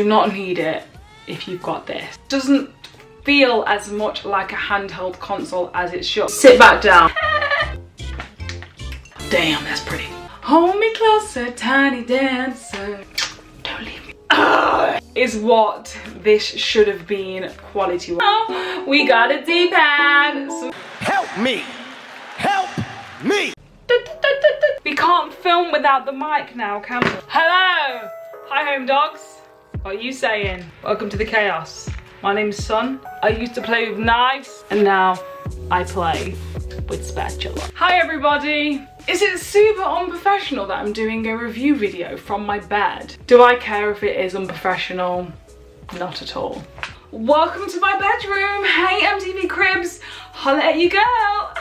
Do not need it if you've got this. Doesn't feel as much like a handheld console as it should. Sit back down. Damn, that's pretty. Hold me closer, tiny dancer. Don't leave me. Is what this should have been quality. Oh, we got a D-pad. So help me! Help me! we can't film without the mic now, can we? Hello! Hi, home dogs. What are you saying? Welcome to the chaos. My name's Sun. I used to play with knives, and now I play with spatula. Hi, everybody. Is it super unprofessional that I'm doing a review video from my bed? Do I care if it is unprofessional? Not at all. Welcome to my bedroom. Hey, MTV Cribs. Holla at you, girl.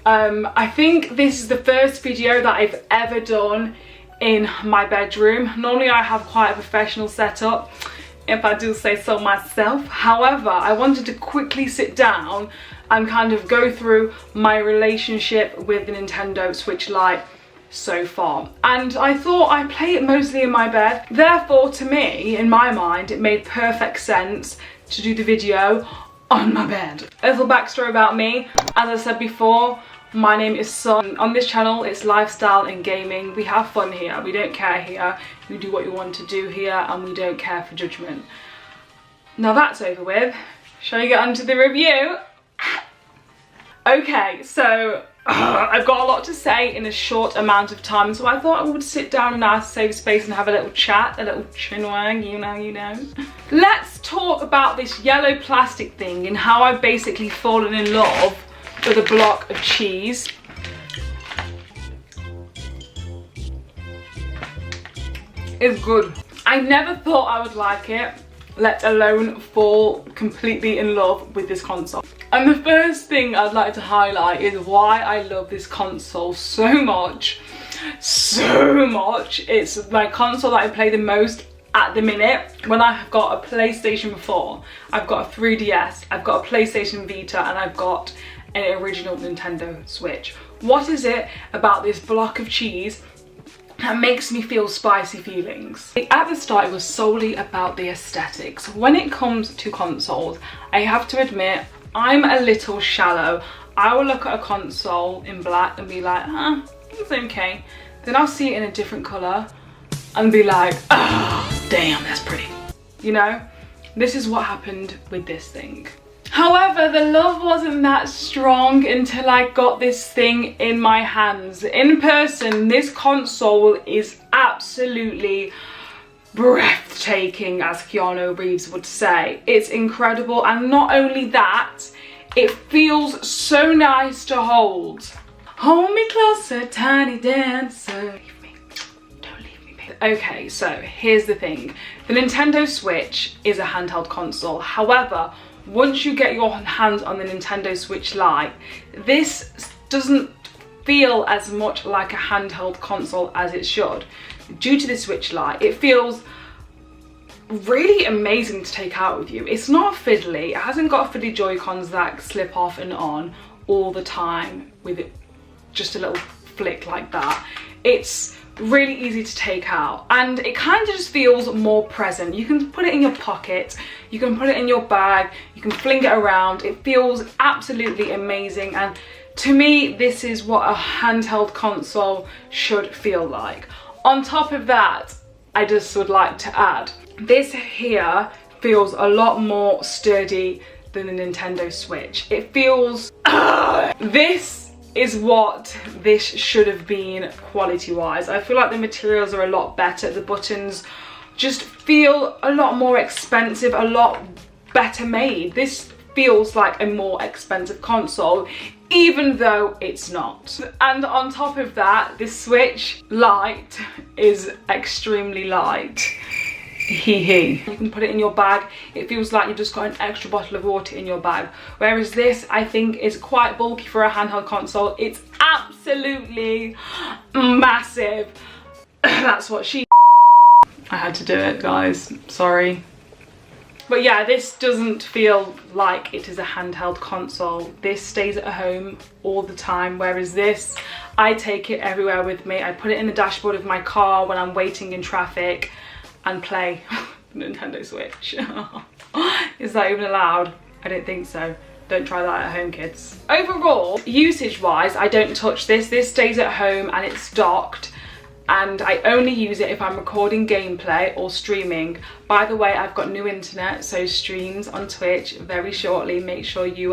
I think this is the first video that I've ever done in my bedroom. Normally I have quite a professional setup, if I do say so myself. However, I wanted to quickly sit down and kind of go through my relationship with the Nintendo Switch Lite so far. And I thought I play it mostly in my bed. Therefore, to me, in my mind, it made perfect sense to do the video on my bed. A little backstory about me. As I said before, my name is Sun. On this channel, it's lifestyle and gaming. We have fun here. We don't care here. You do what you want to do here, and we don't care for judgment. Now that's over with. Shall we get on to the review? Okay, so I've got a lot to say in a short amount of time, so I thought I would sit down in our safe space and have a little chat, a little chinwag, you know. Let's talk about this yellow plastic thing and how I've basically fallen in love with a block of cheese. It's good. I never thought I would like it, let alone fall completely in love with this console. And the first thing I'd like to highlight is why I love this console so much. So much. It's my console that I play the most at the minute. When I've got a PlayStation before, I've got a 3DS, I've got a PlayStation Vita, and I've got an original Nintendo Switch. What is it about this block of cheese that makes me feel spicy feelings? At the start, it was solely about the aesthetics. When it comes to consoles, I have to admit, I'm a little shallow. I will look at a console in black and be like, it's okay. Then I'll see it in a different colour and be like, damn, that's pretty. You know, this is what happened with this thing. However, the love wasn't that strong until I got this thing in my hands. In person, this console is absolutely breathtaking, as Keanu Reeves would say. It's incredible, and not only that, it feels so nice to hold. Hold me closer, tiny dancer. Leave me. Don't leave me, baby. Okay, so here's the thing. The Nintendo Switch is a handheld console. However, once you get your hands on the Nintendo Switch Lite, this doesn't feel as much like a handheld console as it should. Due to the Switch Lite, it feels really amazing to take out with you. It's not fiddly. It hasn't got fiddly Joy-Cons that slip off and on all the time with it, just a little flick like that. It's really easy to take out, and it kind of just feels more present. You can put it in your pocket, you can put it in your bag, you can fling it around. It feels absolutely amazing, and to me, this is what a handheld console should feel like. On top of that, I just would like to add, this here feels a lot more sturdy than the Nintendo Switch. It feels, this is what this should have been quality-wise. I feel like the materials are a lot better. The buttons just feel a lot more expensive, a lot better made. This feels like a more expensive console, even though it's not. And on top of that, the Switch Lite is extremely light. You can put it in your bag. It feels like you've just got an extra bottle of water in your bag. Whereas this, I think, is quite bulky for a handheld console. It's absolutely massive. That's what she... I had to do it, guys. Sorry. But yeah, this doesn't feel like it is a handheld console. This stays at home all the time, whereas this, I take it everywhere with me. I put it in the dashboard of my car when I'm waiting in traffic and play. the Nintendo Switch. Is that even allowed? I don't think so. Don't try that at home, kids. Overall, usage-wise, I don't touch this. This stays at home and it's docked. And I only use it if I'm recording gameplay or streaming. By the way, I've got new internet, so streams on Twitch very shortly. Make sure you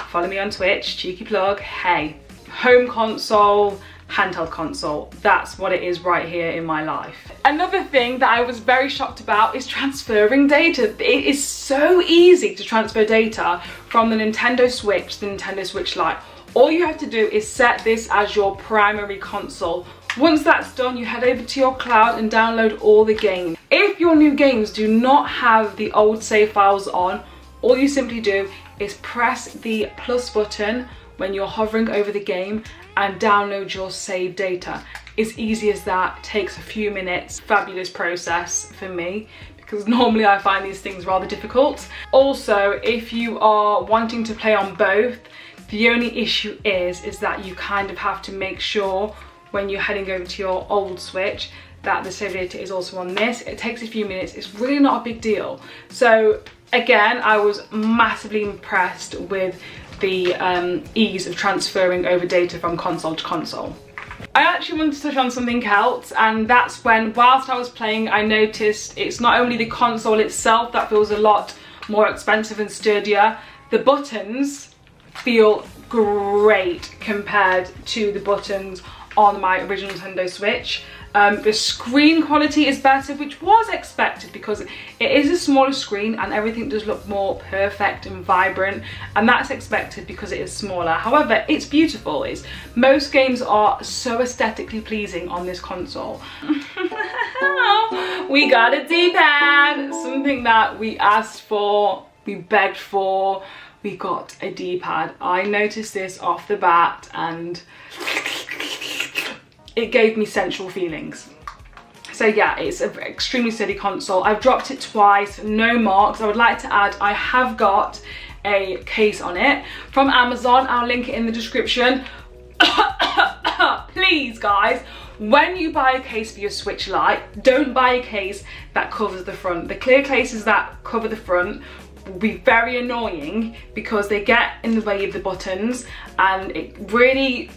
follow me on Twitch, cheeky plug. Hey, home console, handheld console. That's what it is right here in my life. Another thing that I was very shocked about is transferring data. It is so easy to transfer data from the Nintendo Switch to the Nintendo Switch Lite. All you have to do is set this as your primary console. Once that's done, you head over to your cloud and download all the games. If your new games do not have the old save files on, all you simply do is press the plus button when you're hovering over the game and download your saved data. It's easy as that, takes a few minutes. Fabulous process for me, because normally I find these things rather difficult. Also, if you are wanting to play on both, the only issue is that you kind of have to make sure when you're heading over to your old Switch that the save data is also on this. It takes a few minutes, it's really not a big deal. So again, I was massively impressed with the ease of transferring over data from console to console. I actually wanted to touch on something else, and that's when, whilst I was playing, I noticed it's not only the console itself that feels a lot more expensive and sturdier, the buttons feel great compared to the buttons on my original Nintendo Switch. The screen quality is better, which was expected because it is a smaller screen and everything does look more perfect and vibrant, and that's expected because it is smaller. However, it's beautiful. Most games are so aesthetically pleasing on this console. We got a D-pad, something that we asked for, we begged for. We got a D-pad. I noticed this off the bat and it gave me sensual feelings. So yeah, it's an extremely sturdy console. I've dropped it twice, no marks. I would like to add, I have got a case on it from Amazon. I'll link it in the description. Please guys, when you buy a case for your Switch Lite, don't buy a case that covers the front. The clear cases that cover the front will be very annoying because they get in the way of the buttons and it really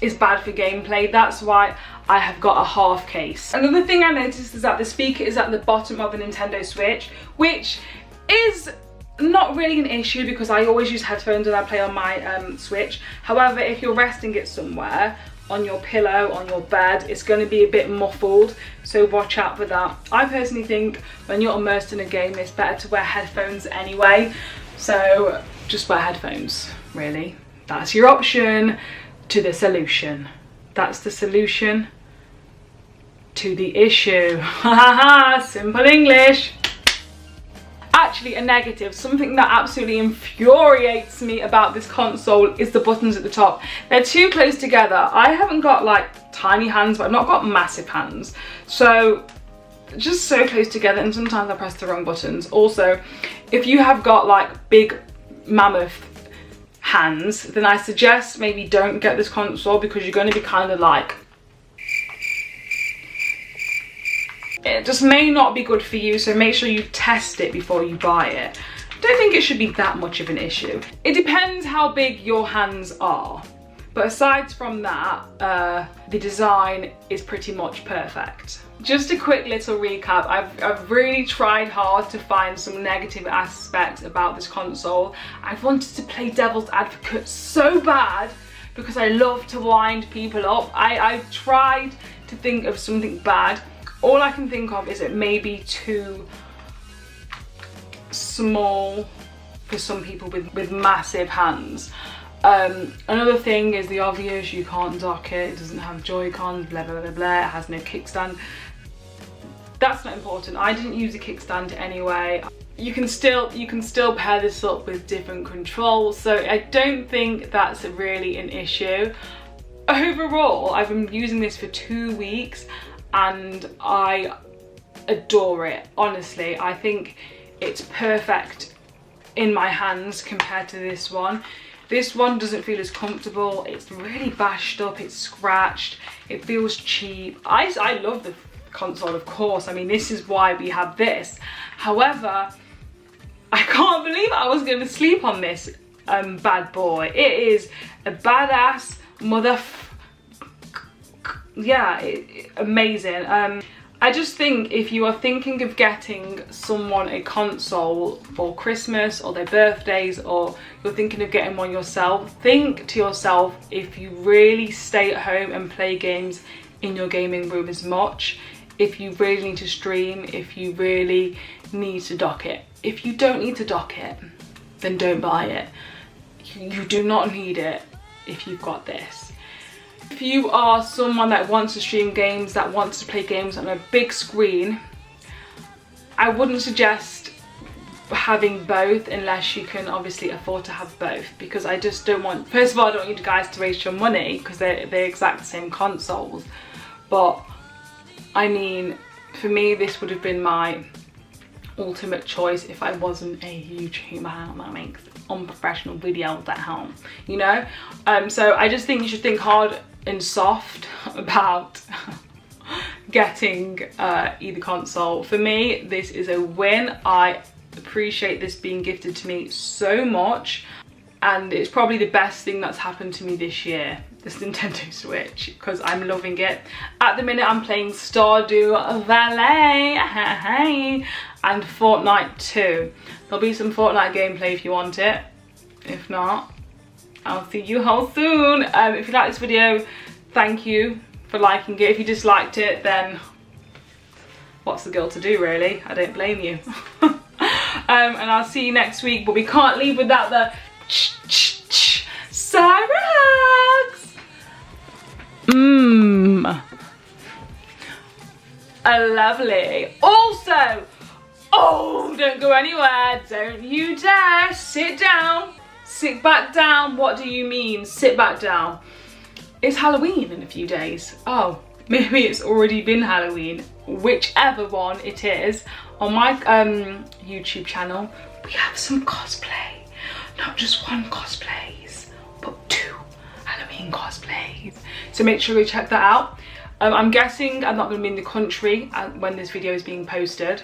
is bad for gameplay. That's why I have got a half case. Another thing I noticed is that the speaker is at the bottom of the Nintendo Switch, which is not really an issue because I always use headphones when I play on my Switch. However, if you're resting it somewhere, on your pillow, on your bed, it's going to be a bit muffled, so watch out for that. I personally think when you're immersed in a game, it's better to wear headphones anyway, so just wear headphones, really. That's your option to the solution. That's the solution to the issue. Simple English. Actually, a negative, something that absolutely infuriates me about this console is the buttons at the top. They're too close together. I haven't got like tiny hands, but I've not got massive hands. So just so close together, and sometimes I press the wrong buttons. Also, if you have got like big mammoth hands, then I suggest maybe don't get this console because you're going to be kind of like, it just may not be good for you, so make sure you test it before you buy it. I don't think it should be that much of an issue. It depends how big your hands are, but aside from that, the design is pretty much perfect. Just a quick little recap. I've really tried hard to find some negative aspects about this console. I wanted to play devil's advocate so bad because I love to wind people up. I tried to think of something bad. All I can think of is it may be too small for some people with massive hands. Another thing is the obvious, you can't dock it, it doesn't have Joy-Cons, blah blah blah blah, it has no kickstand. That's not important. I didn't use a kickstand anyway. You can still pair this up with different controls, so I don't think that's really an issue. Overall, I've been using this for 2 weeks and I adore it, honestly. I think it's perfect in my hands compared to this one. This one doesn't feel as comfortable, it's really bashed up, it's scratched, it feels cheap. I love the console, of course. I mean, this is why we have this. However, I can't believe I was going to sleep on this bad boy. It is a badass amazing. I just think if you are thinking of getting someone a console for Christmas or their birthdays, or you're thinking of getting one yourself, think to yourself, if you really stay at home and play games in your gaming room as much, if you really need to stream, if you really need to dock it. If you don't need to dock it, then don't buy it. You do not need it if you've got this. If you are someone that wants to stream games, that wants to play games on a big screen, I wouldn't suggest having both unless you can obviously afford to have both, because I just don't want, first of all, I don't want you guys to waste your money because they're the exact same consoles. But I mean, for me, this would have been my ultimate choice if I wasn't a YouTuber that makes unprofessional videos at home, you know. So I just think you should think hard and soft about getting either console. For me, this is a win. I appreciate this being gifted to me so much, and it's probably the best thing that's happened to me this year, this Nintendo Switch, because I'm loving it. At the minute I'm playing Stardew Valley and Fortnite 2. There'll be some Fortnite gameplay if you want it. If not, I'll see you all soon. If you like this video, thank you for liking it. If you disliked it, then what's the girl to do, really? I don't blame you. And I'll see you next week, but we can't leave without the Siren hugs. Lovely. Also, oh, don't go anywhere. Don't you dare. Sit down. Sit back down. What do you mean, sit back down? It's Halloween in a few days. Oh, maybe it's already been Halloween. Whichever one it is, on my YouTube channel, we have some cosplay. Not just one cosplays, but 2 Halloween cosplays. So make sure you check that out. I'm guessing I'm not going to be in the country when this video is being posted.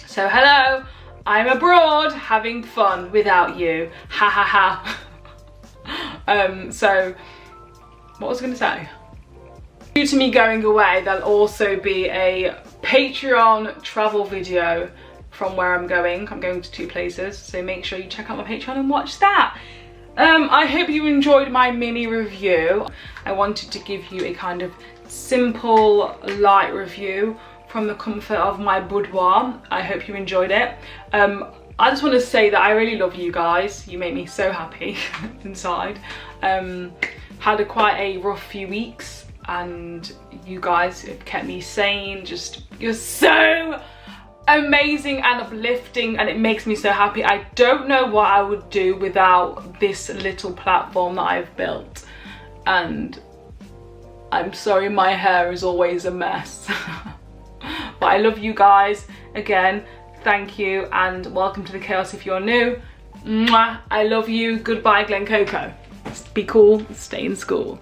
So hello, I'm abroad having fun without you. Ha ha ha. So, what was I going to say? Due to me going away, there'll also be a Patreon travel video from where I'm going. I'm going to 2 places, so make sure you check out my Patreon and watch that. I hope you enjoyed my mini review. I wanted to give you a kind of simple, light review from the comfort of my boudoir. I hope you enjoyed it. I just want to say that I really love you guys. You make me so happy inside. Had quite a rough few weeks, and you guys have kept me sane. You're so amazing and uplifting, and it makes me so happy. I don't know what I would do without this little platform that I've built, and I'm sorry my hair is always a mess. But I love you guys. Again, thank you, and welcome to the chaos if you're new. Mwah, I love you. Goodbye, Glen Coco. Be cool, stay in school.